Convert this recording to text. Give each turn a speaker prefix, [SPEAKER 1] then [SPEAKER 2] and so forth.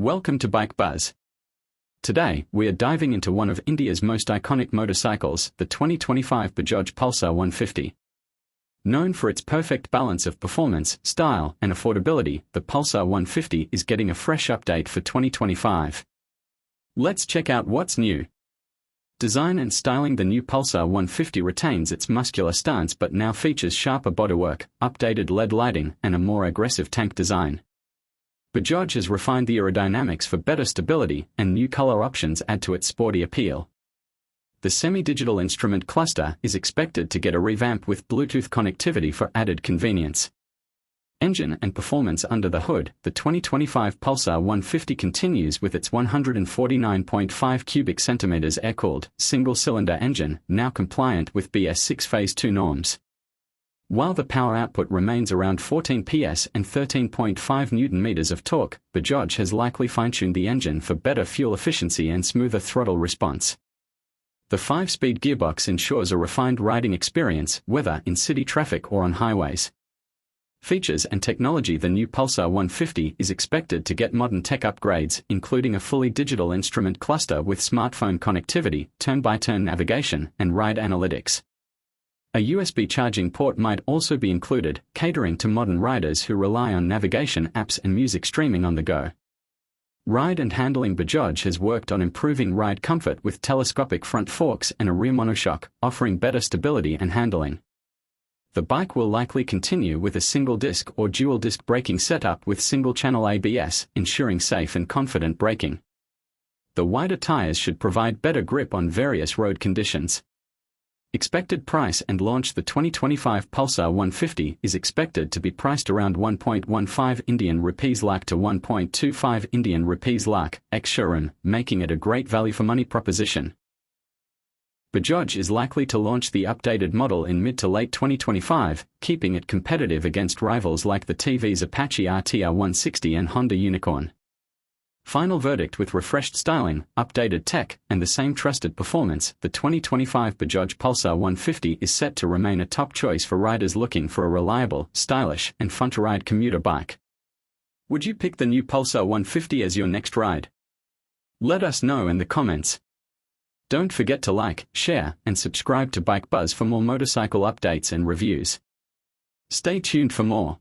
[SPEAKER 1] Welcome to Bike Buzz. Today, we are diving into one of India's most iconic motorcycles, the 2025 Bajaj Pulsar 150. Known for its perfect balance of performance, style, and affordability, the Pulsar 150 is getting a fresh update for 2025. Let's check out what's new. Design and styling. The new Pulsar 150 retains its muscular stance but now features sharper bodywork, updated LED lighting, and a more aggressive tank design. Bajaj has refined the aerodynamics for better stability, and new color options add to its sporty appeal. The semi-digital instrument cluster is expected to get a revamp with Bluetooth connectivity for added convenience. Engine and performance. Under the hood, the 2025 Pulsar 150 continues with its 149.5 cubic centimeters air-cooled, single-cylinder engine, now compliant with BS6 Phase 2 norms. While the power output remains around 14 PS and 13.5 Nm of torque, Bajaj has likely fine-tuned the engine for better fuel efficiency and smoother throttle response. The 5-speed gearbox ensures a refined riding experience, whether in city traffic or on highways. Features and technology. The new Pulsar 150 is expected to get modern tech upgrades, including a fully digital instrument cluster with smartphone connectivity, turn-by-turn navigation, and ride analytics. A USB charging port might also be included, catering to modern riders who rely on navigation apps and music streaming on the go. Ride and handling. Bajaj has worked on improving ride comfort with telescopic front forks and a rear monoshock, offering better stability and handling. The bike will likely continue with a single-disc or dual-disc braking setup with single-channel ABS, ensuring safe and confident braking. The wider tires should provide better grip on various road conditions. Expected price and launch. The 2025 Pulsar 150 is expected to be priced around 1.15 Indian rupees lakh to 1.25 Indian rupees lakh, ex-showroom, making it a great value for money proposition. Bajaj is likely to launch the updated model in mid to late 2025, keeping it competitive against rivals like the TV's Apache RTR 160 and Honda Unicorn. Final verdict. With refreshed styling, updated tech, and the same trusted performance, the 2025 Bajaj Pulsar 150 is set to remain a top choice for riders looking for a reliable, stylish, and fun-to-ride commuter bike. Would you pick the new Pulsar 150 as your next ride? Let us know in the comments. Don't forget to like, share, and subscribe to Bike Buzz for more motorcycle updates and reviews. Stay tuned for more.